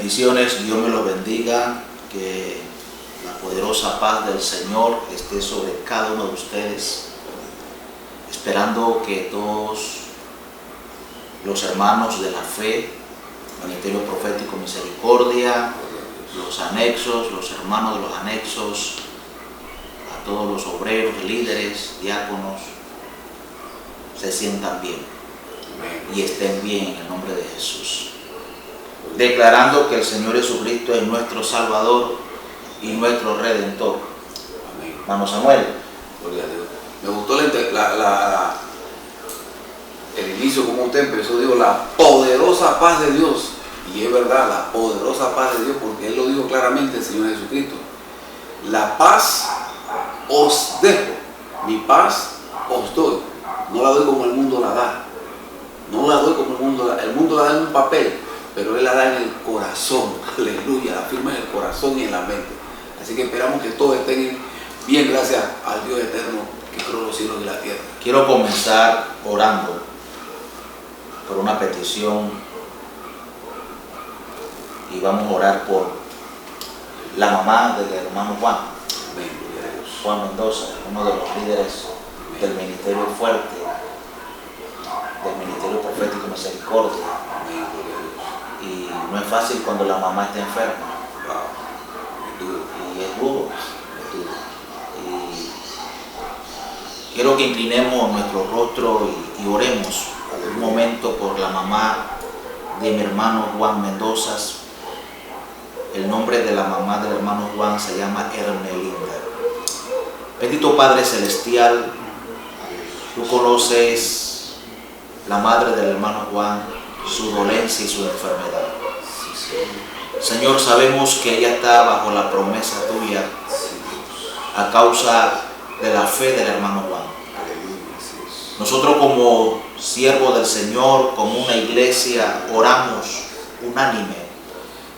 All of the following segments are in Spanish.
Bendiciones, Dios me los bendiga, que la poderosa paz del Señor esté sobre cada uno de ustedes, esperando que todos los hermanos de la fe, Ministerio Profético Misericordia, los anexos, los hermanos de los anexos, a todos los obreros, líderes, diáconos, se sientan bien y estén bien en el nombre de Jesús. Declarando que el Señor Jesucristo es nuestro Salvador y nuestro Redentor. Amén. Vamos, Samuel. Gloria a Dios. Me gustó el inicio, como usted empezó, digo, la poderosa paz de Dios. Y es verdad, la poderosa paz de Dios, porque Él lo dijo claramente, el Señor Jesucristo. La paz os dejo, mi paz os doy. No la doy como el mundo la da. No la doy como el mundo la da. El mundo la da en un papel, pero Él la da en el corazón. Aleluya, la firma en el corazón y en la mente. Así que esperamos que todos estén bien, gracias al Dios eterno que creó los cielos y la tierra. Quiero comenzar orando por una petición y vamos a orar por la mamá del hermano Juan. Amén, gloria a Dios. Juan Mendoza, uno de los líderes del Ministerio Fuerte, del Ministerio Profético Misericordia. Amén, gloria a Dios. Y no es fácil cuando la mamá está enferma. Wow, es duro. Y es duro. Y quiero que inclinemos nuestro rostro y oremos un momento por la mamá de mi hermano Juan Mendoza. El nombre de la mamá del hermano Juan se llama Hermelinda. Bendito Padre Celestial, tú conoces la madre del hermano Juan, su dolencia y su enfermedad. Señor, sabemos que ella está bajo la promesa tuya a causa de la fe del hermano Juan. Nosotros como siervos del Señor, como una iglesia, oramos unánime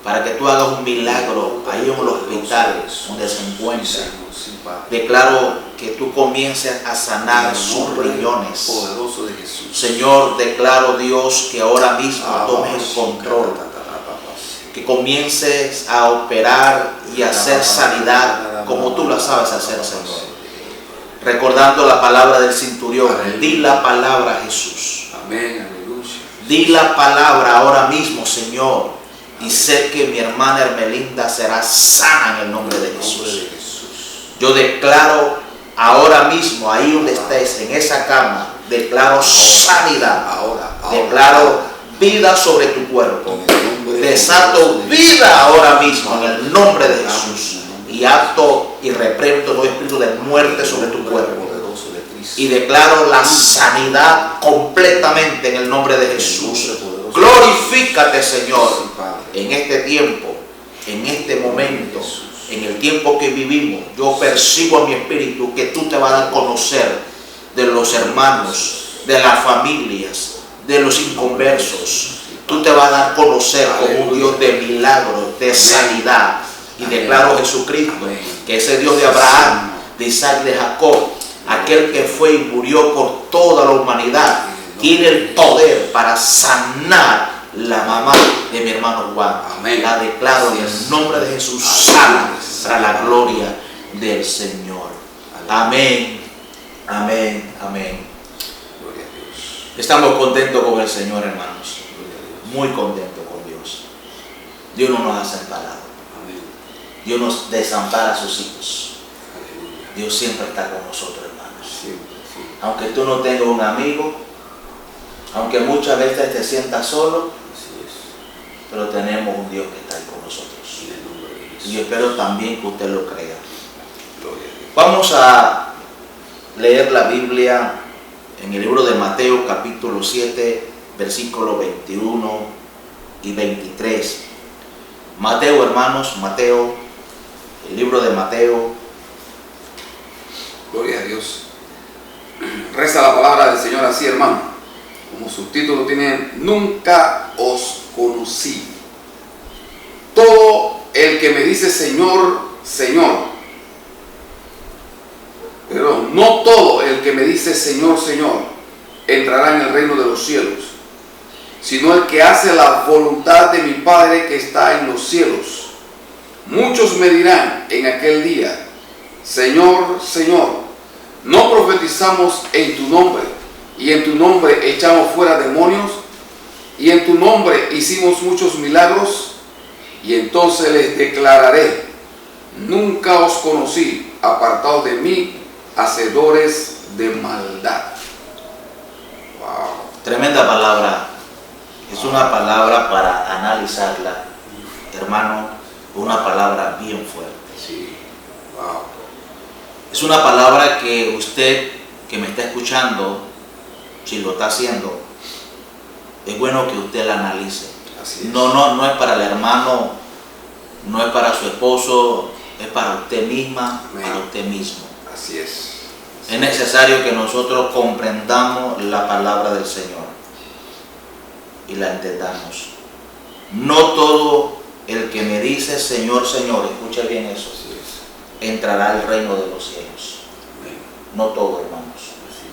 para que tú hagas un milagro ahí en el hospital donde se encuentra. Declaro que tú comiences a sanar sus riñones. Poderoso de Jesús. Señor, declaro, Dios, que ahora mismo tomes el control, que comiences a operar y a hacer sanidad como tú la sabes hacer, Señor. Recordando la palabra del centurión, di la palabra, Jesús. Amén, aleluya. Di la palabra ahora mismo, Señor, y sé que mi hermana Hermelinda será sana en el nombre de Jesús. Yo declaro ahora mismo, ahí donde estés, en esa cama, declaro sanidad. Ahora. Declaro vida sobre tu cuerpo. Desato vida ahora mismo en el nombre de Jesús. Y acto y reprendo todo espíritu de muerte sobre tu cuerpo. Y declaro la sanidad completamente en el nombre de Jesús. Glorifícate, Señor, en este tiempo, en este momento, en el tiempo que vivimos. Yo percibo en mi espíritu que tú te vas a dar a conocer de los hermanos, de las familias, de los inconversos. Tú te vas a dar a conocer como un Dios de milagros, de sanidad. Y declaro, Jesucristo, que ese Dios de Abraham, de Isaac y de Jacob, aquel que fue y murió por toda la humanidad, tiene el poder para sanar la mamá de mi hermano Juan. Amén. La declaro en el nombre de Jesús sana para la gloria del Señor. Amén. Amén. Amén. Gloria a Dios. Estamos contentos con el Señor, hermanos. Muy contentos con Dios. Dios no nos ha desamparado. Dios nos desampara a sus hijos. Dios siempre está con nosotros, hermanos. Aunque tú no tengas un amigo, aunque muchas veces te sientas solo, pero tenemos un Dios que está ahí con nosotros. Y yo espero también que usted lo crea. Vamos a leer la Biblia en el libro de Mateo, capítulo 7, versículos 21 y 23. Mateo, hermanos, Mateo, el libro de Mateo. Gloria a Dios. Reza la palabra del Señor así, hermano. Como subtítulo tiene: nunca os conocí. Todo el que me dice Señor, Señor. Pero no todo el que me dice Señor, Señor entrará en el reino de los cielos, sino el que hace la voluntad de mi Padre que está en los cielos. Muchos me dirán en aquel día: Señor, Señor, ¿no profetizamos en tu nombre, y en tu nombre echamos fuera demonios, y en tu nombre hicimos muchos milagros? Y entonces les declararé: nunca os conocí, apartados de mí, hacedores de maldad. Wow. Tremenda palabra. Es una palabra para analizarla, hermano, una palabra bien fuerte. Sí. Wow. Es una palabra que usted que me está escuchando, si lo está haciendo, es bueno que usted la analice. Así es. No es para el hermano, no es para su esposo, es para usted misma, Amén. para usted mismo. Así es. Es necesario que nosotros comprendamos la palabra del Señor y la entendamos. No todo el que me dice Señor, Señor, escuche bien eso, Así es. entrará al reino de los cielos. Amén. No todo, hermanos. Así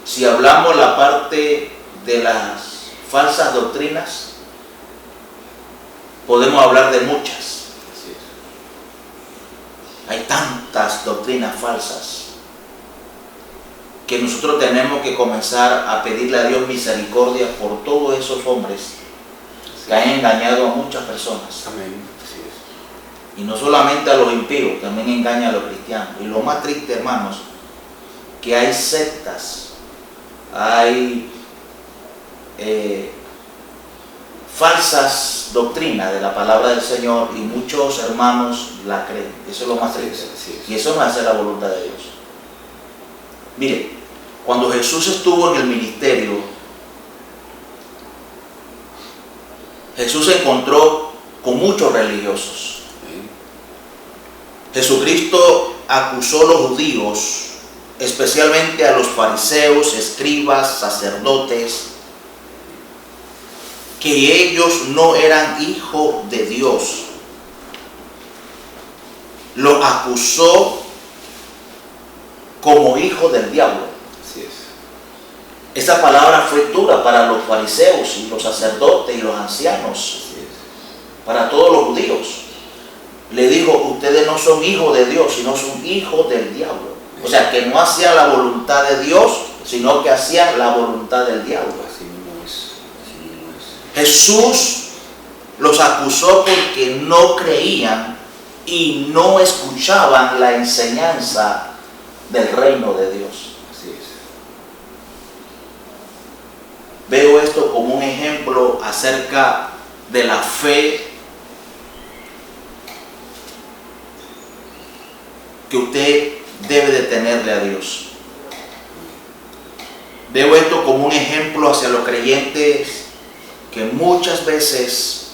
es. Si hablamos la parte de las falsas doctrinas, podemos hablar de muchas. Así es. Hay tantas doctrinas falsas que nosotros tenemos que comenzar a pedirle a Dios misericordia por todos esos hombres que han engañado a muchas personas. Amén. Así es. Y no solamente a los impíos, también engaña a los cristianos. Y lo más triste, hermanos, que hay sectas, hay falsas doctrinas de la palabra del Señor y muchos hermanos la creen. Eso es lo más triste. Así es. Y eso no es hacer la voluntad de Dios. Mire, cuando Jesús estuvo en el ministerio, Jesús se encontró con muchos religiosos. Amén. Jesucristo acusó a los judíos, especialmente a los fariseos, escribas, sacerdotes, que ellos no eran hijos de Dios. Los acusó como hijos del diablo. Así es. Esa palabra fue dura para los fariseos y los sacerdotes y los ancianos, Así es. para todos los judíos. Le dijo: ustedes no son hijos de Dios, sino son hijos del diablo. O sea, que no hacían la voluntad de Dios, sino que hacían la voluntad del diablo. Así mismo es. Así mismo es. Jesús los acusó porque no creían y no escuchaban la enseñanza del reino de Dios. Así es. Veo esto como un ejemplo acerca de la fe que usted debe de tenerle a Dios. Veo esto como un ejemplo hacia los creyentes que muchas veces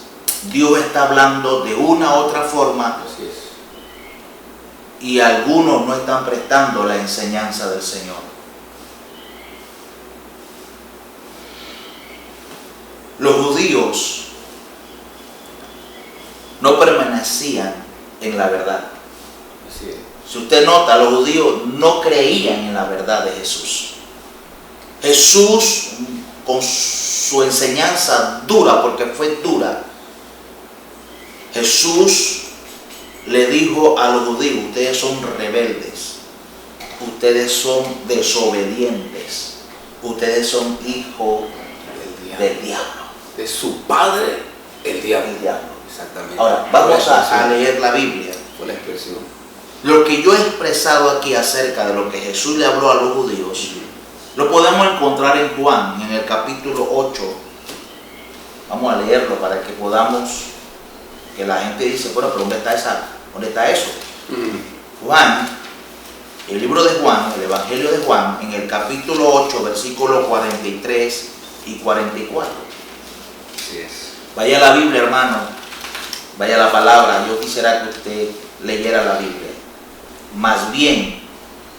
Dios está hablando de una u otra forma Así es. y algunos no están prestando la enseñanza del Señor. Los judíos no permanecían en la verdad. Así es. Si usted nota, los judíos no creían en la verdad de Jesús. Jesús, con su enseñanza dura, porque fue dura, Jesús le dijo a los judíos: ustedes son rebeldes, ustedes son desobedientes, ustedes son hijos del diablo. De su padre, el diablo. El diablo. Exactamente. Ahora, vamos a leer la Biblia. Fue la expresión. Lo que yo he expresado aquí acerca de lo que Jesús le habló a los judíos, lo podemos encontrar en Juan, en el capítulo 8. Vamos a leerlo para que podamos, que la gente dice: bueno, pero ¿dónde está eso? Juan, el libro de Juan, el Evangelio de Juan, en el capítulo 8, versículos 43 y 44. Así es. Vaya a la Biblia, hermano, vaya a la palabra. Yo quisiera que usted leyera la Biblia. Más bien,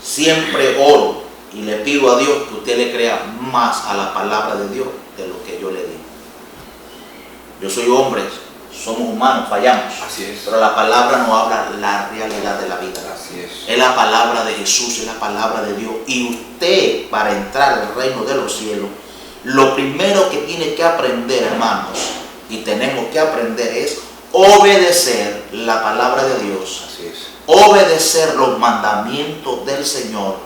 siempre oro y le pido a Dios que usted le crea más a la palabra de Dios de lo que yo le digo. Yo soy hombre, somos humanos, fallamos. Así es. Pero la palabra no habla la realidad de la vida. Así es. Es la palabra de Jesús, es la palabra de Dios. Y usted, para entrar al reino de los cielos, Lo primero que tiene que aprender, hermanos, y tenemos que aprender es obedecer la palabra de Dios. Así es. Obedecer los mandamientos del Señor,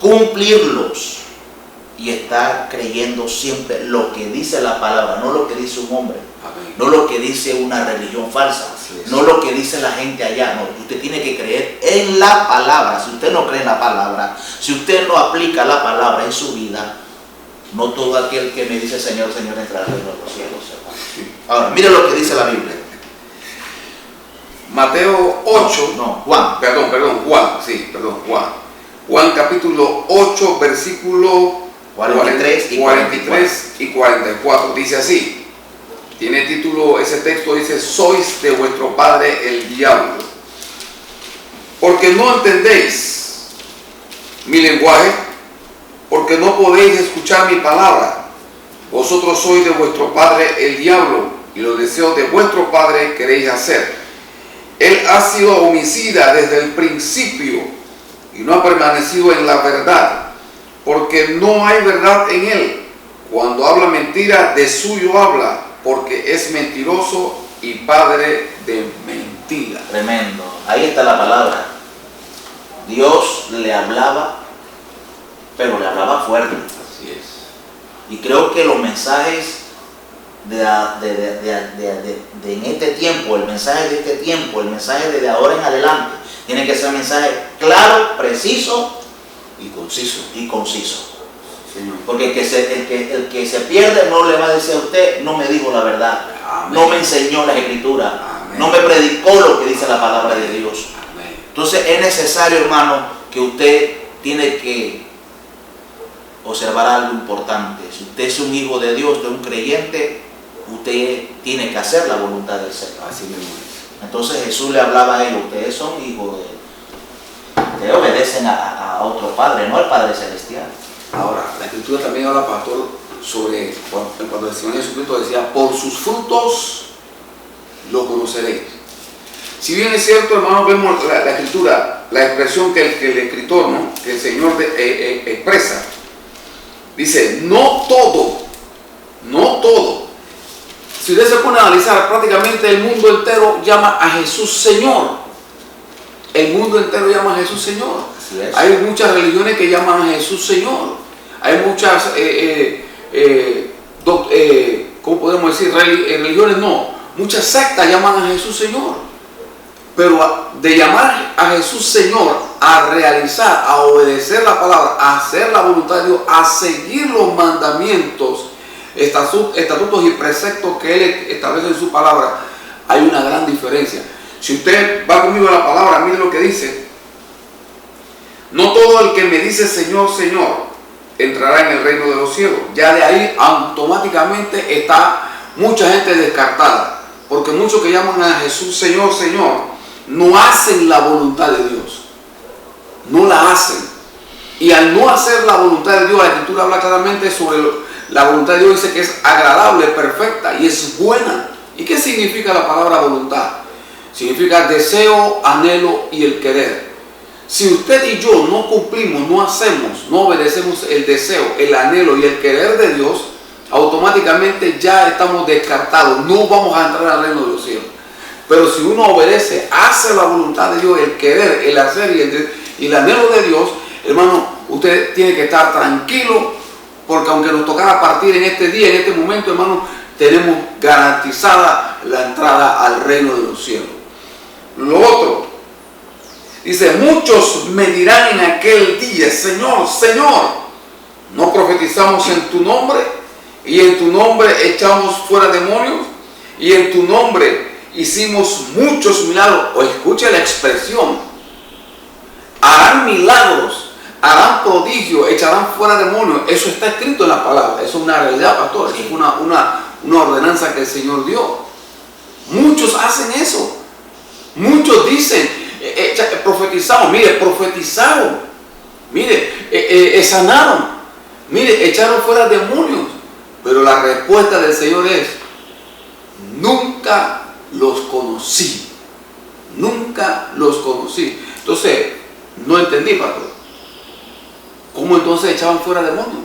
cumplirlos y estar creyendo siempre lo que dice la palabra, no lo que dice un hombre, Amén. no lo que dice una religión falsa, no lo que dice la gente allá. No, usted tiene que creer en la palabra. Si usted no cree en la palabra, si usted no aplica la palabra en su vida, no todo aquel que me dice Señor, Señor entrará en los cielos. Ahora, mire lo que dice la Biblia. Mateo 8, Juan. Juan capítulo 8, versículo 43 y 44. Dice así, tiene título, ese texto dice, sois de vuestro padre el diablo, porque no entendéis mi lenguaje, porque no podéis escuchar mi palabra. Vosotros sois de vuestro padre el diablo, y los deseos de vuestro padre queréis hacer. Él ha sido homicida desde el principio y no ha permanecido en la verdad, porque no hay verdad en él. Cuando habla mentira, de suyo habla, porque es mentiroso y padre de mentira. Tremendo. Ahí está la palabra. Dios le hablaba, pero le hablaba fuerte. Así es. Y creo que los mensajes en este tiempo, el mensaje de este tiempo, el mensaje de ahora en adelante, tiene que ser un mensaje claro, preciso Y conciso. Señor. Porque el que se pierde no le va a decir a usted, no me dijo la verdad, Amén. no me enseñó las escrituras, Amén. no me predicó lo que dice la palabra de Dios. Amén. Entonces es necesario, hermano, que usted tiene que observar algo importante. Si usted es un hijo de Dios, de un creyente, usted tiene que hacer la voluntad del Señor. Así mismo es. Entonces Jesús le hablaba a ellos, ustedes son hijos ustedes obedecen a otro Padre, no al Padre Celestial. Ahora, la Escritura también habla, pastor, sobre cuando el Señor Jesucristo decía, por sus frutos lo conoceréis. Si bien es cierto, hermanos, vemos la Escritura, la expresión que el escritor, ¿no?, que el Señor expresa, dice, no todo. Si usted se pone a analizar, prácticamente el mundo entero llama a Jesús Señor. El mundo entero llama a Jesús Señor. Así es. Hay muchas religiones que llaman a Jesús Señor. Hay muchas, ¿cómo podemos decir? Religiones no. Muchas sectas llaman a Jesús Señor. Pero de llamar a Jesús Señor, a realizar, a obedecer la palabra, a hacer la voluntad de Dios, a seguir los mandamientos, estatutos y preceptos que Él establece en su palabra, hay una gran diferencia. Si usted va conmigo a la palabra, mire lo que dice. No todo el que me dice Señor, Señor, entrará en el reino de los cielos. Ya de ahí automáticamente está mucha gente descartada, porque muchos que llaman a Jesús Señor, Señor, no hacen la voluntad de Dios. No la hacen. Y al no hacer la voluntad de Dios, la Escritura habla claramente sobre la voluntad de Dios, dice que es agradable, perfecta y es buena. ¿Y qué significa la palabra voluntad? Significa deseo, anhelo y el querer. Si usted y yo no cumplimos, no hacemos, no obedecemos el deseo, el anhelo y el querer de Dios, automáticamente ya estamos descartados, no vamos a entrar al reino de los cielos. Pero si uno obedece, hace la voluntad de Dios, el querer, el hacer y el anhelo de Dios, hermano, usted tiene que estar tranquilo, porque aunque nos tocara partir en este día, en este momento, hermano, tenemos garantizada la entrada al reino de los cielos. Lo otro, dice, muchos me dirán en aquel día, Señor, Señor, ¿no profetizamos en tu nombre? Y en tu nombre echamos fuera demonios, y en tu nombre hicimos muchos milagros. O escuche la expresión, harán milagros, harán prodigios, echarán fuera demonios. Eso está escrito en la palabra, eso es una realidad, pastor, es una ordenanza que el Señor dio. Muchos hacen eso. Muchos dicen, profetizamos, mire, profetizaron, mire, sanaron, mire, echaron fuera demonios. Pero la respuesta del Señor es, nunca los conocí, nunca los conocí. Entonces, no entendí, pastor. ¿Cómo entonces echaban fuera demonios?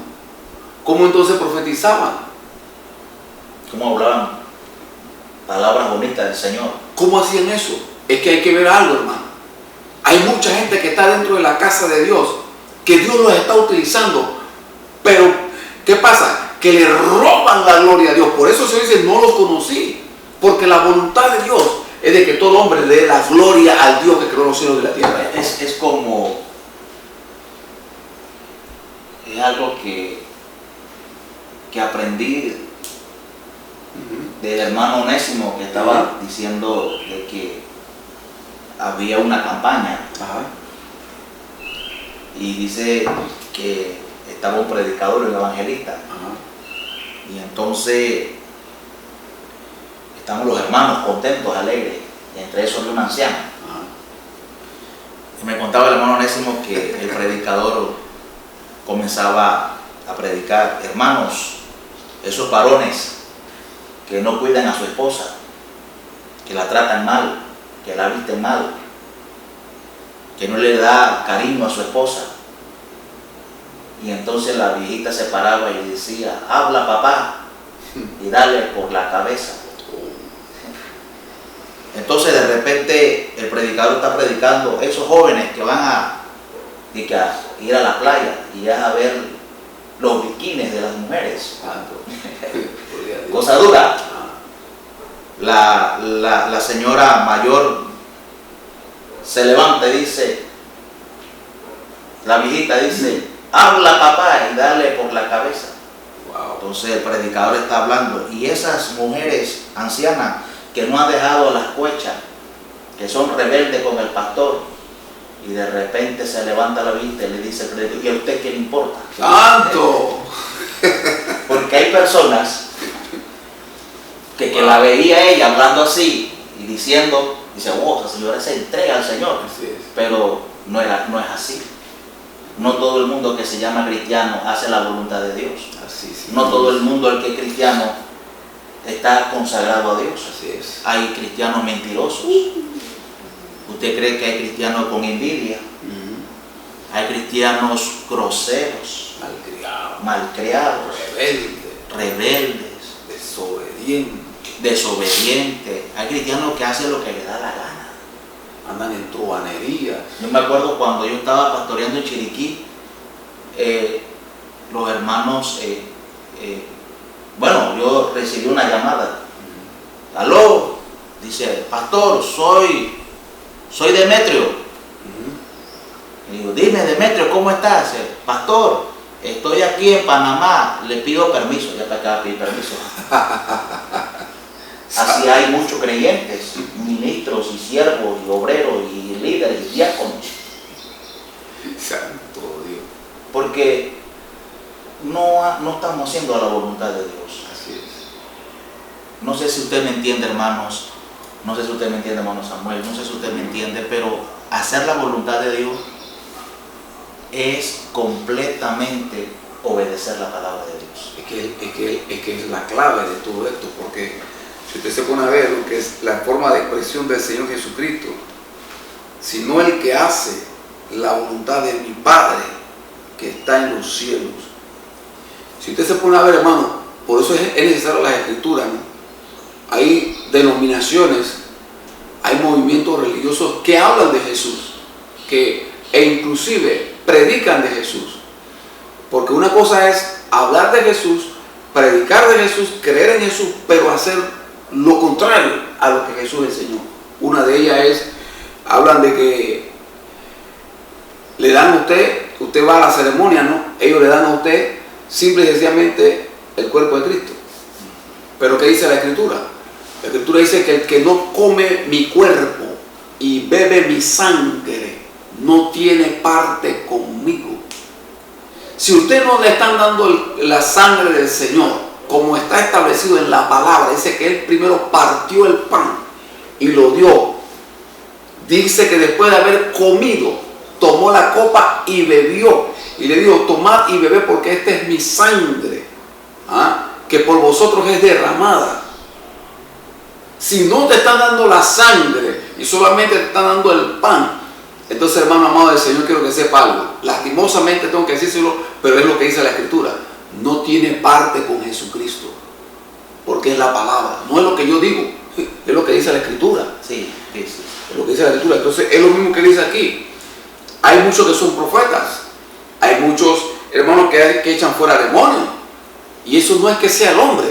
¿cómo entonces profetizaban? ¿Cómo hablaban palabras bonitas del Señor? ¿Cómo hacían eso? Es que hay que ver algo, hermano. Hay mucha gente que está dentro de la casa de Dios, que Dios los está utilizando, pero ¿qué pasa? Que le roban la gloria a Dios. Por eso se dice, no los conocí, porque la voluntad de Dios es de que todo hombre le dé la gloria al Dios que creó los cielos y la tierra. Es como, es algo que aprendí del hermano Onésimo, que estaba diciendo de que había una campaña. Ajá. Y dice que estaba un predicador y un evangelista. Ajá. Y entonces estamos los hermanos contentos, alegres, y entre esos había un anciano. Ajá. Y me contaba el hermano Onésimo que el predicador comenzaba a predicar: hermanos, esos varones que no cuidan a su esposa, que la tratan mal, que la visten mal, que no le da cariño a su esposa. Y entonces la viejita se paraba y le decía: habla, papá, y dale por la cabeza. Entonces de repente el predicador está predicando: esos jóvenes que van a ir a la playa y a ver los bikinis de las mujeres. Cosa dura. La señora mayor se levanta y dice, la viejita dice: habla, papá, y dale por la cabeza. Wow. Entonces el predicador está hablando, y esas mujeres ancianas que no han dejado la escucha, que son rebeldes con el pastor, y de repente se levanta la vista y le dice al predicador: ¿y a usted qué le importa? ¡Santo! Porque hay personas que la veía ella hablando así y diciendo, dice: wow, esa señora se entrega al Señor. Así es. Pero no es así. No todo el mundo que se llama cristiano hace la voluntad de Dios. Así es. No todo el mundo el que es cristiano está consagrado a Dios. Así es. Hay cristianos mentirosos. ¿Usted cree que hay cristianos con envidia? Hay cristianos groseros, malcriados, rebeldes, desobedientes. Hay cristianos que hacen lo que les da la gana. Andan en truhanerías. Yo me acuerdo cuando yo estaba pastoreando en Chiriquí, los hermanos, bueno, yo recibí una llamada. Aló, dice: pastor, soy Demetrio. Y digo: dime, Demetrio, ¿cómo estás? Dice: pastor, estoy aquí en Panamá, le pido permiso. Ya para acá pedir permiso. Así hay muchos creyentes, ministros y siervos y obreros y líderes y diáconos. Santo Dios. Porque no estamos haciendo la voluntad de Dios. Así es. No sé si usted me entiende, hermanos. No sé si usted me entiende, hermano Samuel. No sé si usted me entiende, pero hacer la voluntad de Dios es completamente obedecer la palabra de Dios. Es que es la clave de todo esto, porque si usted se pone a ver lo que es la forma de expresión del Señor Jesucristo, sino el que hace la voluntad de mi Padre que está en los cielos. Si usted se pone a ver, hermano, por eso es necesario las escrituras, ¿no? Hay denominaciones, hay movimientos religiosos que hablan de Jesús, e inclusive predican de Jesús. Porque una cosa es hablar de Jesús, predicar de Jesús, creer en Jesús, pero hacer lo contrario a lo que Jesús enseñó. Una de ellas es, hablan de que le dan a usted va a la ceremonia, ¿no? Ellos le dan a usted simple y sencillamente el cuerpo de Cristo. Pero ¿qué dice la Escritura? La Escritura dice que el que no come mi cuerpo y bebe mi sangre no tiene parte conmigo. Si usted no le están dando la sangre del Señor, como está establecido en la palabra, dice que Él primero partió el pan y lo dio. Dice que después de haber comido, tomó la copa y bebió. Y le dijo: tomad y bebed, porque esta es mi sangre, que por vosotros es derramada. Si no te están dando la sangre y solamente te están dando el pan, entonces, hermano amado del Señor, quiero que sepa algo. Lastimosamente tengo que decírselo, pero es lo que dice la Escritura. no tiene parte con Jesucristo, porque es la palabra, no es lo que yo digo, es lo que dice la Escritura. Sí, sí, sí. Es lo que dice la Escritura. Entonces es lo mismo que dice aquí. Hay muchos que son profetas, hay muchos hermanos que echan fuera demonios, y eso no es que sea el hombre,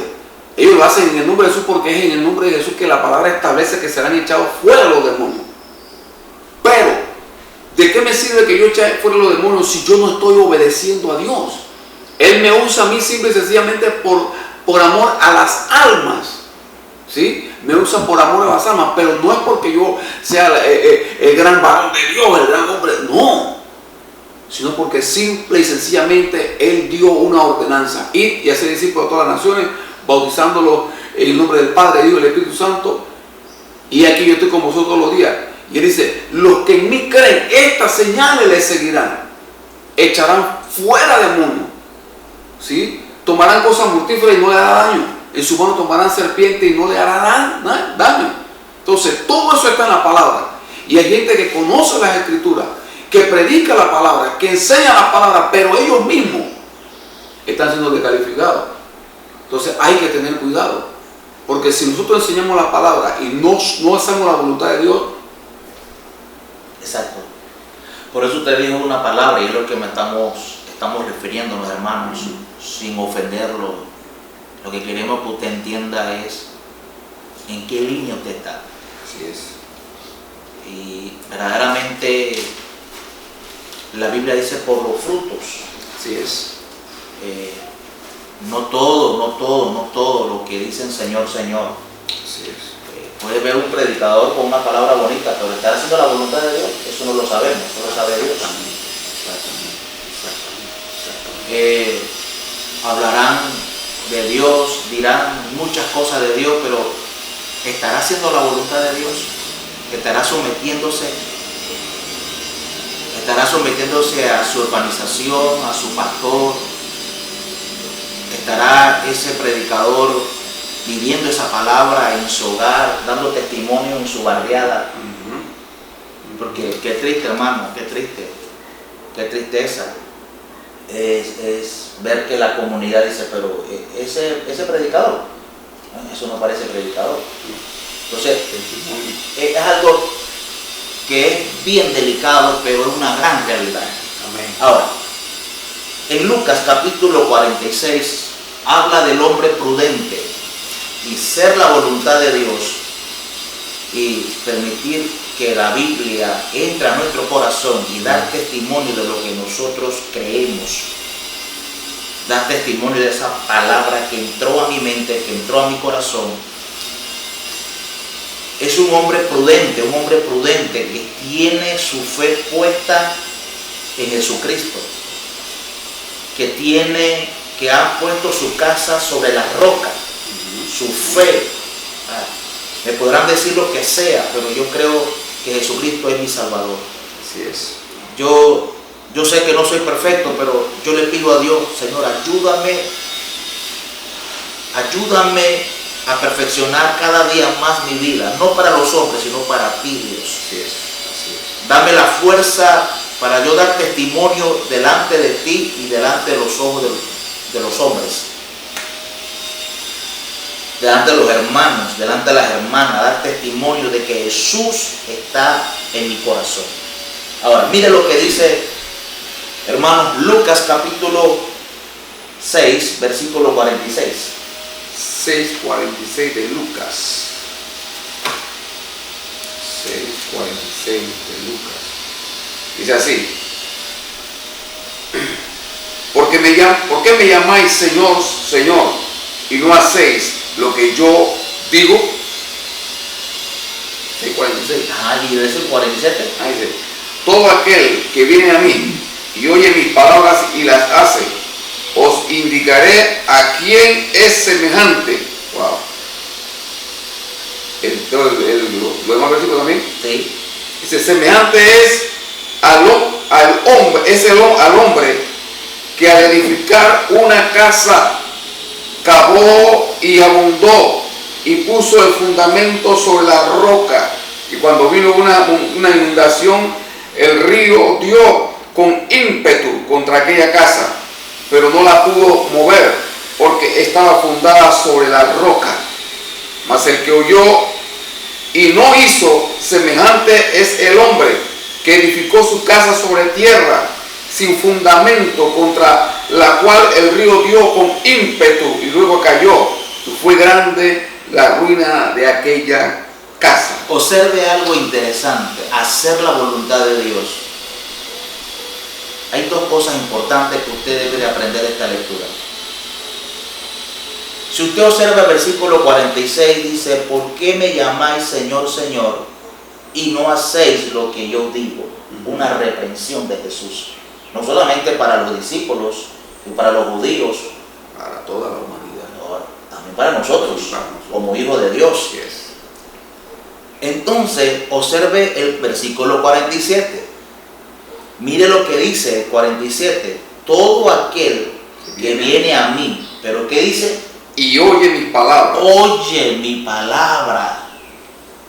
ellos lo hacen en el nombre de Jesús, porque es en el nombre de Jesús que la palabra establece que serán echados fuera los demonios. Pero ¿de qué me sirve que yo eche fuera los demonios si yo no estoy obedeciendo a Dios? Él me usa a mí simple y sencillamente por amor a las almas, ¿sí? Me usa por amor a las almas, pero no es porque yo sea el gran varón de Dios, el gran hombre, no, sino porque simple y sencillamente Él dio una ordenanza: id y hacer discípulos a todas las naciones, bautizándolos en el nombre del Padre, del Hijo y del Espíritu Santo, y aquí yo estoy con vosotros todos los días. Y Él dice: los que en mí creen, estas señales les seguirán, echarán fuera demonios, ¿sí? Tomarán cosas mortíferas y no le hará daño, en su mano tomarán serpientes y no le hará daño. Entonces todo eso está en la palabra, y hay gente que conoce las Escrituras, que predica la palabra, que enseña la palabra, pero ellos mismos están siendo descalificados. Entonces hay que tener cuidado, porque si nosotros enseñamos la palabra y no hacemos la voluntad de Dios. Exacto. Por eso usted dijo una palabra, y es lo que estamos refiriéndonos, hermanos, sin ofenderlo. Lo que queremos que usted entienda es en qué línea usted está. Así es. Y verdaderamente la Biblia dice por los frutos. Así es. No todo lo que dicen Señor, Señor. Así es. Puede ver un predicador con una palabra bonita, pero estar haciendo la voluntad de Dios, eso no lo sabemos, eso lo sabe Dios. Hablarán de Dios, dirán muchas cosas de Dios, pero ¿estará haciendo la voluntad de Dios? ¿Estará sometiéndose a su organización, a su pastor? ¿Estará ese predicador viviendo esa palabra en su hogar, dando testimonio en su barriada? Porque qué triste, hermano, qué tristeza es ver que la comunidad dice: pero ese predicador, eso no parece predicador. Entonces es algo que es bien delicado, pero es una gran realidad. Amén. Ahora, en Lucas capítulo 46 habla del hombre prudente y ser la voluntad de Dios y permitir que la Biblia entre a nuestro corazón y dar testimonio de lo que nosotros creemos, dar testimonio de esa palabra que entró a mi mente, que entró a mi corazón. Es un hombre prudente que tiene su fe puesta en Jesucristo, que ha puesto su casa sobre la roca, su fe. Me podrán decir lo que sea, pero yo creo que Jesucristo es mi Salvador. Así es. Yo sé que no soy perfecto, pero yo le pido a Dios: Señor, ayúdame a perfeccionar cada día más mi vida, no para los hombres, sino para ti, Dios. Así es. Así es. Dame la fuerza para yo dar testimonio delante de ti y delante de los ojos de los hombres, delante de los hermanos, delante de las hermanas, dar testimonio de que Jesús está en mi corazón. Ahora, mire lo que dice, hermanos, Lucas capítulo 6, versículo 46. 6:46 de Lucas. 6:46 de Lucas. Dice así: ¿Por qué me llamáis Señor, Señor, y no hacéis lo que yo digo? 6:46. Y verso 47. Ahí dice: todo aquel que viene a mí y oye mis palabras y las hace, os indicaré a quién es semejante. Wow. ¿Lo demás versículo también? Sí. Dice: semejante es al hombre que al edificar una casa cavó y abundó y puso el fundamento sobre la roca, y cuando vino una inundación, el río dio con ímpetu contra aquella casa, pero no la pudo mover, porque estaba fundada sobre la roca. Mas el que oyó y no hizo semejante es el hombre que edificó su casa sobre tierra, sin fundamento, contra la cual el río dio con ímpetu y luego cayó. Y fue grande la ruina de aquella casa. Observe algo interesante: hacer la voluntad de Dios. Hay dos cosas importantes que usted debe de aprender de esta lectura. Si usted observa el versículo 46, dice: ¿por qué me llamáis Señor, Señor, y no hacéis lo que yo digo? Una reprensión de Jesús, no solamente para los discípulos y para los judíos, Para toda la humanidad. también para nosotros, como hijos de Dios. Entonces, observe el versículo 47. Mire lo que dice el 47. Todo aquel que viene a mí, pero ¿qué dice? Y oye mis palabras. Oye mi palabra.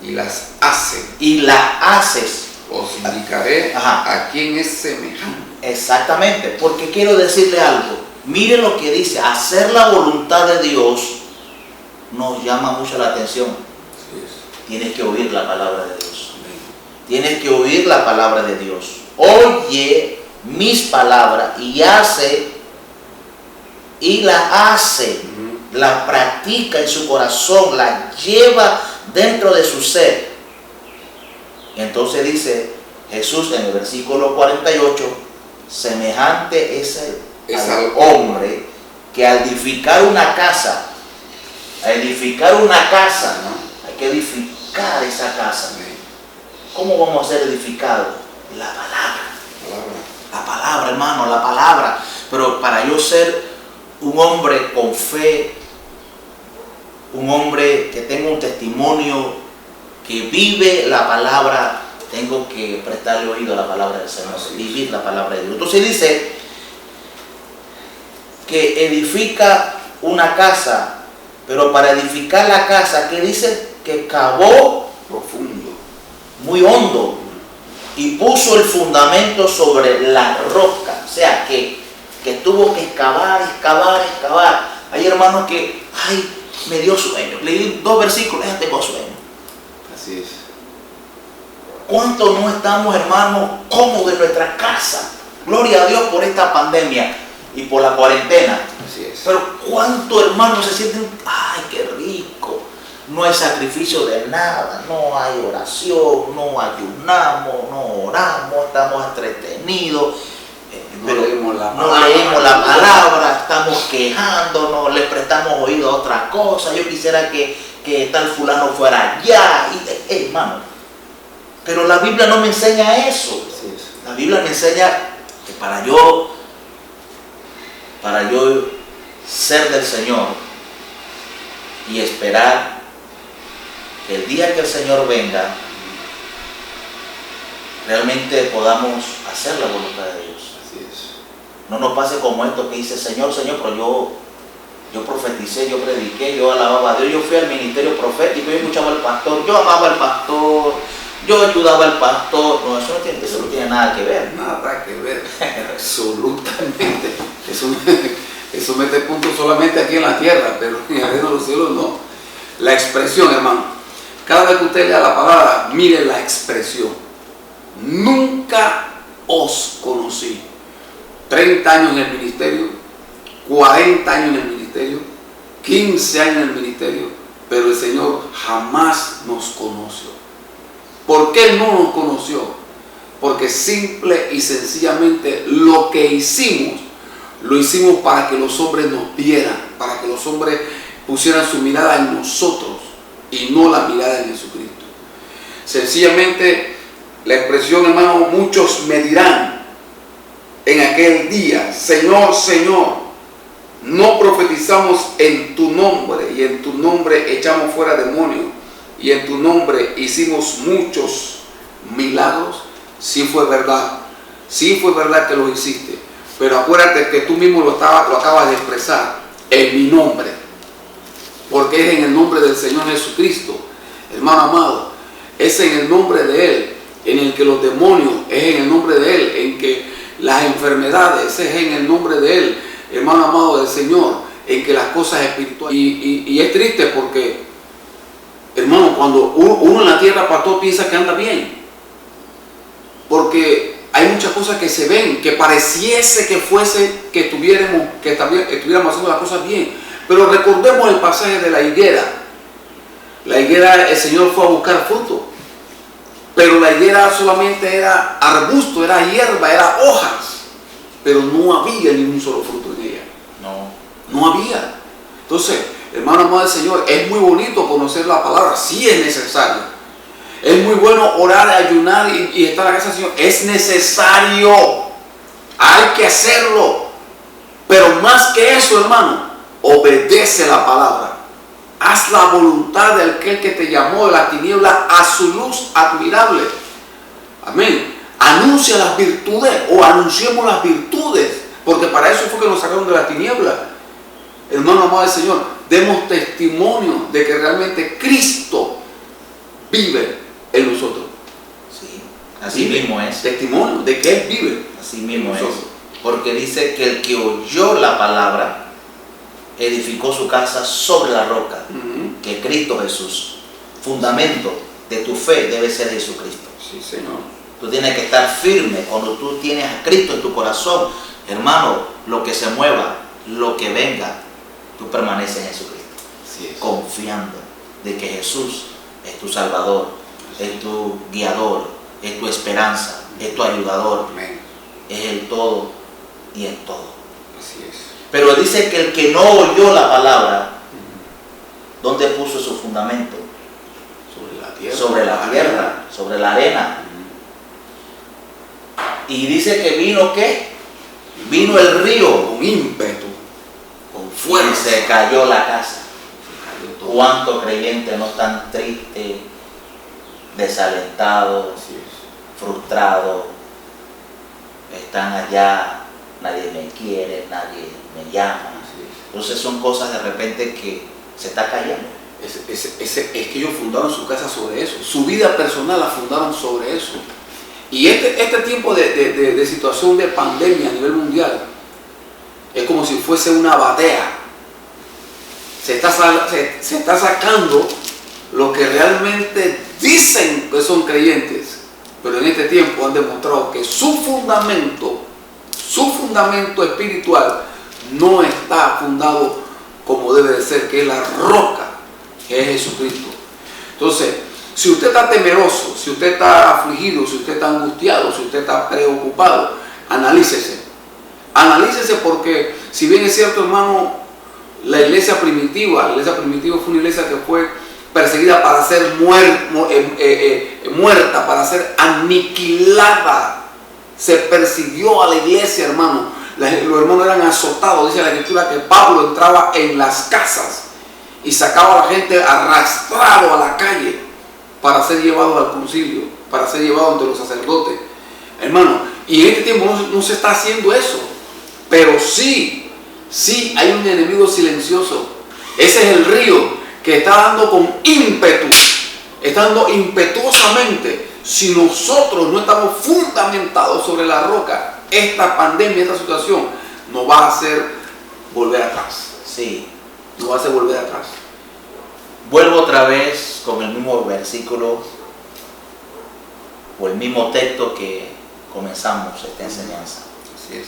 Y las hace. Y las haces. Os indicaré a quién es semejante. Exactamente, porque quiero decirle algo. Mire lo que dice: hacer la voluntad de Dios nos llama mucho la atención. Tienes que oír la palabra de Dios. Tienes que oír la palabra de Dios. Oye mis palabras y hace, y la hace, la practica en su corazón, la lleva dentro de su ser. Y entonces dice Jesús en el versículo 48: semejante es al hombre que al edificar una casa, hay que edificar esa casa. ¿Cómo vamos a ser edificados? La palabra, hermano, la palabra. Pero para yo ser un hombre con fe, un hombre que tenga un testimonio, que vive la palabra, tengo que prestarle oído a la palabra del Señor, vivir la palabra de Dios. Entonces dice que edifica una casa, pero para edificar la casa, ¿qué dice? Que cavó profundo, muy hondo, y puso el fundamento sobre la roca. O sea, que tuvo que excavar. Hay hermanos que, me dio sueño. Leí 2 versículos, ya tengo sueño. Así es. ¿Cuánto no estamos, hermanos, cómodos en nuestra casa? Gloria a Dios por esta pandemia y por la cuarentena. Así es. Pero ¿cuántos hermanos se sienten, qué rico? No hay sacrificio de nada, no hay oración, no ayunamos, no oramos, estamos entretenidos, no leemos la palabra, estamos quejándonos, le prestamos oído a otra cosa. Yo quisiera que tal fulano fuera allá, hermano. Pero la Biblia no me enseña eso. La Biblia me enseña que para yo ser del Señor y esperar que el día que el Señor venga, realmente podamos hacer la voluntad de Dios. Así es. No nos pase como esto que dice: Señor, pero yo profeticé, yo prediqué, yo alababa a Dios, yo fui al ministerio profético, yo escuchaba al pastor, yo amaba al pastor, yo ayudaba al pastor. No, eso no tiene nada que ver. Nada que ver, absolutamente. Eso mete punto solamente aquí en la tierra, pero en el reino de los cielos no. La expresión, hermano. Cada vez que usted lea la palabra, mire la expresión. Nunca os conocí. 30 años en el ministerio, 40 años en el ministerio, 15 años en el ministerio, pero el Señor jamás nos conoció. ¿Por qué no nos conoció? Porque simple y sencillamente lo que hicimos, lo hicimos para que los hombres nos vieran, para que los hombres pusieran su mirada en nosotros y no la mirada en Jesucristo. Sencillamente la expresión, hermano, muchos me dirán en aquel día: Señor, Señor, no profetizamos en tu nombre, y en tu nombre echamos fuera demonios, y en tu nombre hicimos muchos milagros. Sí fue verdad que lo hiciste, pero acuérdate que tú mismo lo acabas de expresar: en mi nombre, porque es en el nombre del Señor Jesucristo, hermano amado, es en el nombre de Él en el que los demonios, es en el nombre de Él en que las enfermedades, es en el nombre de Él hermano amado del Señor, en que las cosas espirituales. Y es triste porque, hermano, cuando uno en la tierra, pastor, piensa que anda bien. Porque hay muchas cosas que se ven, que pareciese que fuese, que estuviéramos haciendo las cosas bien. Pero recordemos el pasaje de la higuera. La higuera, el Señor fue a buscar fruto. Pero la higuera solamente era arbusto, era hierba, era hojas. Pero no había ni un solo fruto en ella. No había. Entonces, hermano amado del Señor, es muy bonito conocer la palabra, sí es necesario. Es muy bueno orar, ayunar y estar en la casa del Señor. Es necesario. Hay que hacerlo. Pero más que eso, hermano, obedece la palabra. Haz la voluntad de aquel que te llamó de la tiniebla a su luz admirable. Amén. Anuncia las virtudes o anunciemos las virtudes. Porque para eso fue que nos sacaron de la tiniebla. Hermano amado del Señor, demos testimonio de que realmente Cristo vive en nosotros. Sí, así mismo es. Testimonio de que Él vive. Así mismo es. Porque dice que el que oyó la palabra edificó su casa sobre la roca, que Cristo Jesús. Fundamento de tu fe debe ser Jesucristo. Sí, Señor. Tú tienes que estar firme cuando tú tienes a Cristo en tu corazón. Hermano, lo que se mueva, lo que venga, tú permaneces en Jesucristo. Sí, confiando de que Jesús es tu Salvador, es tu guiador, es tu esperanza, es tu ayudador. Amén. Es el todo y el todo. Así es. Pero dice que el que no oyó la palabra, ¿dónde puso su fundamento? Sobre la tierra. Sobre la tierra, sobre la arena. Y dice que vino ¿qué? Vino el río con ímpetu, con y fuerza. se cayó la casa. Se cayó todo. ¿Cuántos creyentes no están tristes, desalentados, Así es. frustrados? Están allá, nadie me quiere, nadie me llama. Así es. Entonces son cosas de repente que se está cayendo. Es que ellos fundaron su casa sobre eso. Su vida personal la fundaron sobre eso. Y este tiempo de situación de pandemia a nivel mundial es como si fuese una batea. Se está sacando lo que realmente dicen que son creyentes. Pero en este tiempo han demostrado que su fundamento espiritual no está fundado como debe de ser, que es la roca, que es Jesucristo. Entonces, si usted está temeroso, si usted está afligido, si usted está angustiado, si usted está preocupado, analícese. Analícese, porque si bien es cierto, hermano, la iglesia primitiva fue una iglesia que fue perseguida para ser muerta, para ser aniquilada. Se persiguió a la iglesia, hermano. Los hermanos eran azotados. Dice la escritura que Pablo entraba en las casas y sacaba a la gente arrastrado a la calle para ser llevado al concilio, para ser llevado ante los sacerdotes. Hermano, y en este tiempo no se está haciendo eso. Pero sí hay un enemigo silencioso. Ese es el río que está dando con ímpetu, está dando impetuosamente. Si nosotros no estamos fundamentados sobre la roca, esta pandemia, esta situación nos va a hacer volver atrás. Sí. Nos va a hacer volver atrás. Vuelvo otra vez con el mismo versículo o el mismo texto que comenzamos esta enseñanza. Así es.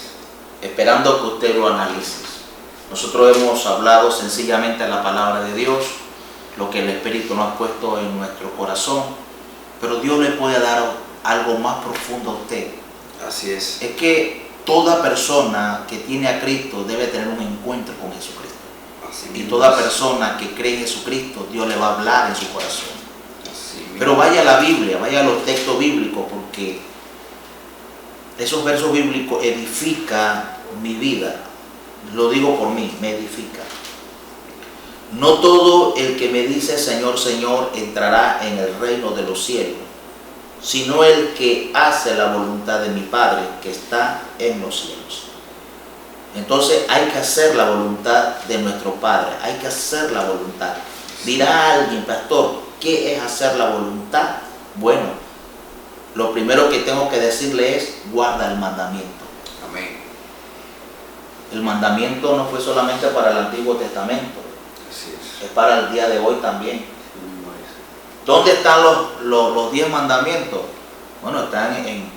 Esperando que usted lo analice. Nosotros hemos hablado sencillamente de la palabra de Dios, lo que el Espíritu nos ha puesto en nuestro corazón, pero Dios le puede dar algo más profundo a usted. Así es. Es que toda persona que tiene a Cristo debe tener un encuentro con Jesucristo. Y toda persona que cree en Jesucristo, Dios le va a hablar en su corazón. Pero vaya a la Biblia, vaya a los textos bíblicos, porque esos versos bíblicos edifican mi vida. Lo digo por mí, me edifica. No todo el que me dice Señor, Señor entrará en el reino de los cielos, sino el que hace la voluntad de mi Padre que está en los cielos. Entonces hay que hacer la voluntad de nuestro Padre, hay que hacer la voluntad. Dirá alguien, pastor, ¿qué es hacer la voluntad? Bueno, lo primero que tengo que decirle es, guarda el mandamiento. Amén. El mandamiento no fue solamente para el Antiguo Testamento, Así es para el día de hoy también. ¿Dónde están los 10 mandamientos? Bueno, están en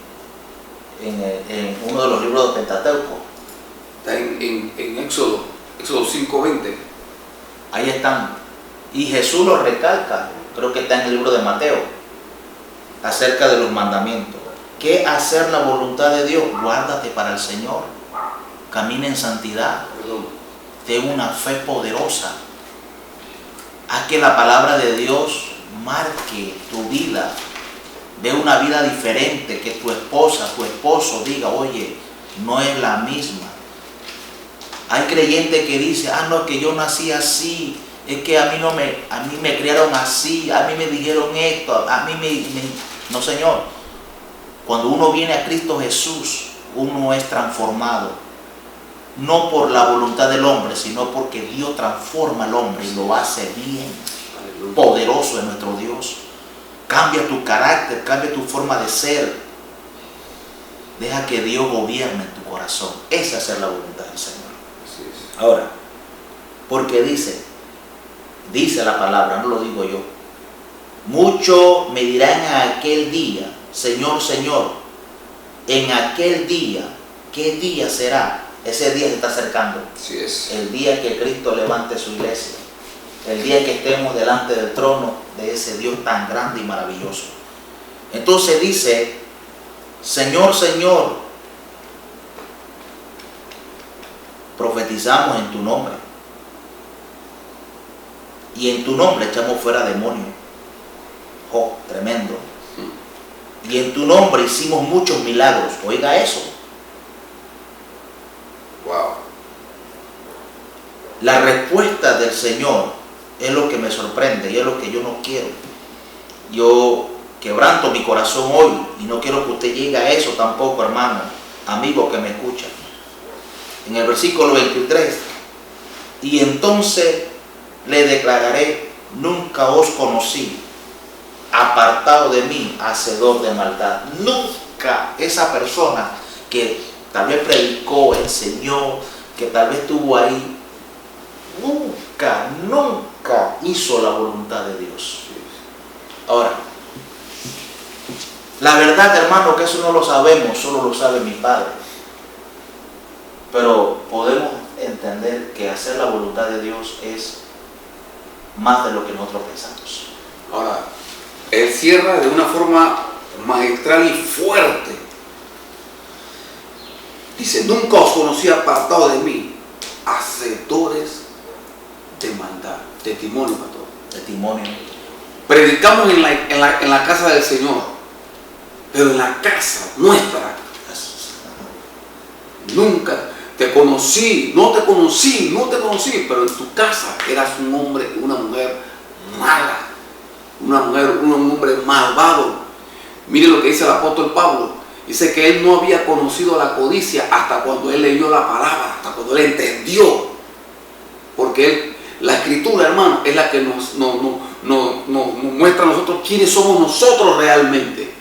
uno de los libros de Pentateuco. Está en Éxodo 5:20. Ahí están. Y Jesús lo recalca, creo que está en el libro de Mateo, acerca de los mandamientos. ¿Qué hacer la voluntad de Dios? Guárdate para el Señor. Camina en santidad. Ten una fe poderosa. Haz que la palabra de Dios marque tu vida. Ve una vida diferente, que tu esposa, tu esposo diga, oye, no es la misma. Hay creyentes que dicen, no, es que yo nací así, es que a mí me criaron así, a mí me dijeron esto, No, Señor. Cuando uno viene a Cristo Jesús, uno es transformado. No por la voluntad del hombre, sino porque Dios transforma al hombre y lo hace bien. Poderoso es nuestro Dios. Cambia tu carácter, cambia tu forma de ser. Deja que Dios gobierne en tu corazón. Esa es hacer la voluntad del Señor. Ahora, porque dice la palabra, no lo digo yo. Muchos me dirán en aquel día, Señor, Señor, en aquel día, ¿qué día será? Ese día se está acercando. Así es. El día que Cristo levante su iglesia. El día que estemos delante del trono de ese Dios tan grande y maravilloso. Entonces dice, Señor, Señor, profetizamos en tu nombre. Y en tu nombre echamos fuera demonios. Oh, tremendo. Y en tu nombre hicimos muchos milagros. Oiga eso. Wow. La respuesta del Señor es lo que me sorprende y es lo que yo no quiero. Yo quebranto mi corazón hoy y no quiero que usted llegue a eso tampoco, hermano, amigo que me escucha. En el versículo 23, y entonces le declararé, nunca os conocí, apartado de mí, hacedor de maldad. Nunca esa persona que tal vez predicó, enseñó, que tal vez estuvo ahí, nunca hizo la voluntad de Dios. Ahora, la verdad, hermano, que eso no lo sabemos, solo lo sabe mi Padre. Pero podemos entender que hacer la voluntad de Dios es más de lo que nosotros pensamos. Ahora, él cierra de una forma magistral y fuerte. Dice, nunca os conocí apartado de mí, hacedores de maldad. Testimonio, pastor. Testimonio. Predicamos en la casa del Señor, pero en la casa nuestra nunca te conocí, no te conocí, pero en tu casa eras un hombre, una mujer mala, un hombre malvado. Mire lo que dice el apóstol Pablo. Dice que él no había conocido la codicia hasta cuando él leyó la palabra, hasta cuando él entendió. Porque la escritura, hermano, es la que nos muestra a nosotros quiénes somos nosotros realmente.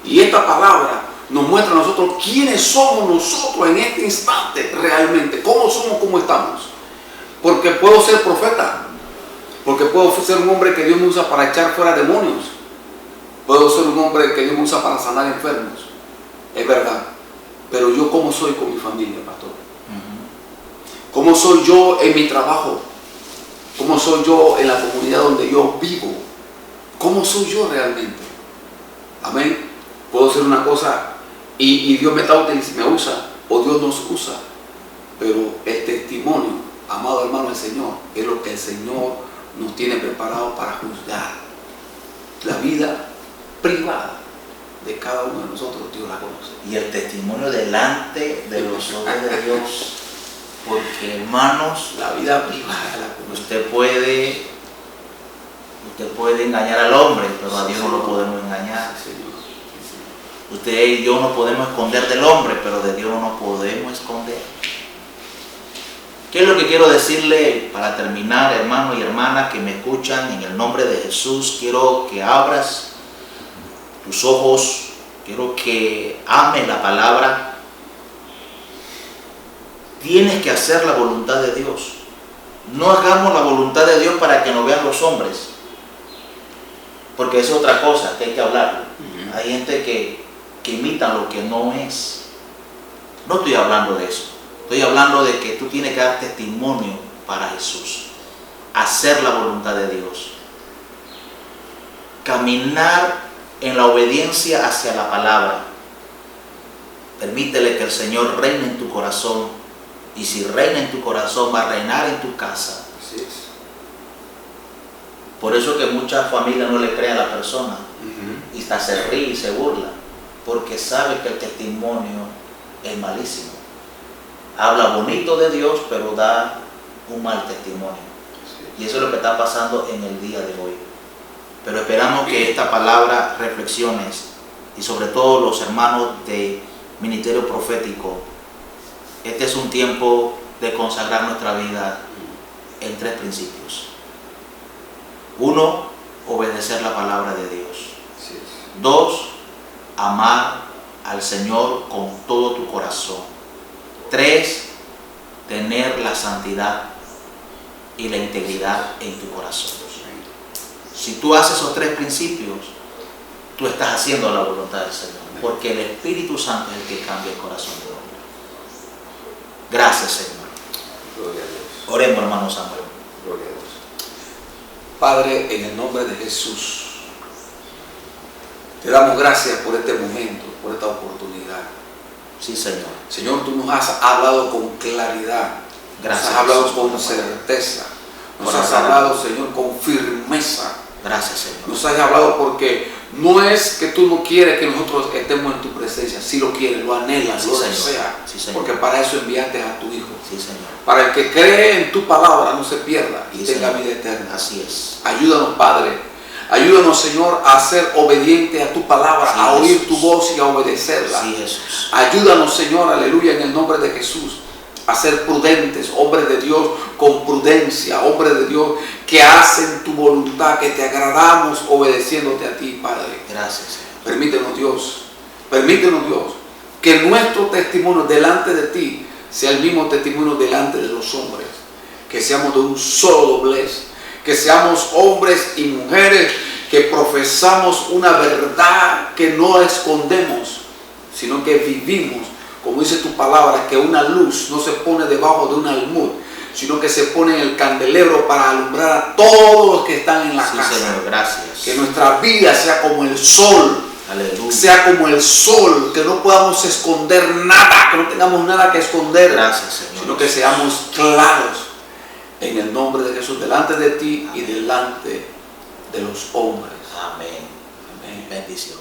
Y esta palabra nos muestra a nosotros quiénes somos nosotros en este instante realmente. Cómo somos, cómo estamos. Porque puedo ser profeta. Porque puedo ser un hombre que Dios me usa para echar fuera demonios. Puedo ser un hombre que Dios me usa para sanar enfermos. Es verdad. Pero yo, ¿cómo soy con mi familia, pastor? ¿Cómo soy yo en mi trabajo? ¿Cómo soy yo en la comunidad donde yo vivo? ¿Cómo soy yo realmente? Amén. Puedo ser una cosa y Dios me usa, o Dios nos usa. Pero el testimonio, amado hermano del Señor, es lo que el Señor nos tiene preparado para juzgar. La vida privada de cada uno de nosotros, Dios la conoce. Y el testimonio delante de los ojos de Dios. Porque, hermanos, la vida privada la conoce. Usted puede engañar al hombre, pero a Dios no lo podemos engañar. Usted y yo no podemos esconder del hombre, pero de Dios no nos podemos esconder. ¿Qué es lo que quiero decirle para terminar, hermanos y hermanas que me escuchan? En el nombre de Jesús, quiero que abras tus ojos, quiero que ames la palabra. Tienes que hacer la voluntad de Dios. No hagamos la voluntad de Dios para que nos vean los hombres. Porque es otra cosa que hay que hablar. Hay gente que imita lo que no es. No estoy hablando de eso. Estoy hablando de que tú tienes que dar testimonio para Jesús. Hacer la voluntad de Dios. Caminar en la obediencia hacia la palabra. Permítele que el Señor reine en tu corazón. Y si reina en tu corazón, va a reinar en tu casa. Así es. Por eso que muchas familias no le creen a la persona. Y hasta se ríe y se burla. Porque sabe que el testimonio es malísimo. Habla bonito de Dios, pero da un mal testimonio. Y eso es lo que está pasando en el día de hoy. Pero esperamos que esta palabra, reflexiones, y sobre todo los hermanos de Ministerio Profético, este es un tiempo de consagrar nuestra vida en 3 principios. 1, obedecer la palabra de Dios. 2, amar al Señor con todo tu corazón. 3, tener la santidad y la integridad en tu corazón. Si tú haces esos 3 principios, tú estás haciendo la voluntad del Señor, porque el Espíritu Santo es el que cambia el corazón del hombre. Gracias, Señor. Gloria a Dios. Oremos, hermano Samuel. Gloria a Dios. Padre, en el nombre de Jesús, te damos gracias por este momento, por esta oportunidad. Sí, Señor. Señor, tú nos has hablado con claridad. Gracias, nos has hablado Jesús, con por certeza. Nos por has hablar. hablado, Señor, con firmeza. Gracias, Señor. Nos has hablado porque no es que tú no quieres que nosotros estemos en tu presencia. Si lo quieres, lo anhelas, Sí, lo Señor. deseas. Sí, Señor. Porque para eso enviaste a tu Hijo. Sí, Señor. Para el que cree en tu palabra no se pierda y Sí, tenga Señor. vida eterna. Así es. Ayúdanos, Padre. Ayúdanos, Señor, a ser obediente a tu palabra, Sí, a oír Jesús. tu voz y a obedecerla. Sí, Jesús. Ayúdanos, Señor, aleluya, en el nombre de Jesús, a ser prudentes, hombres de Dios con prudencia, hombres de Dios que hacen tu voluntad, que te agradamos obedeciéndote a ti, Padre. Gracias, Señor. Permítenos, Dios, que nuestro testimonio delante de ti sea el mismo testimonio delante de los hombres. Que seamos de un solo doblez, que seamos hombres y mujeres que profesamos una verdad que no escondemos, sino que vivimos, como dice tu palabra, que una luz no se pone debajo de un almud, sino que se pone en el candelero para alumbrar a todos los que están en la Sí, casa. Señor. Gracias. Que nuestra vida sea como el sol, Aleluya. sea como el sol, que no podamos esconder nada, que no tengamos nada que esconder, Gracias, Señor. sino que seamos claros en el nombre de Jesús, delante de ti y delante de los hombres. Amén. Amén. Bendición.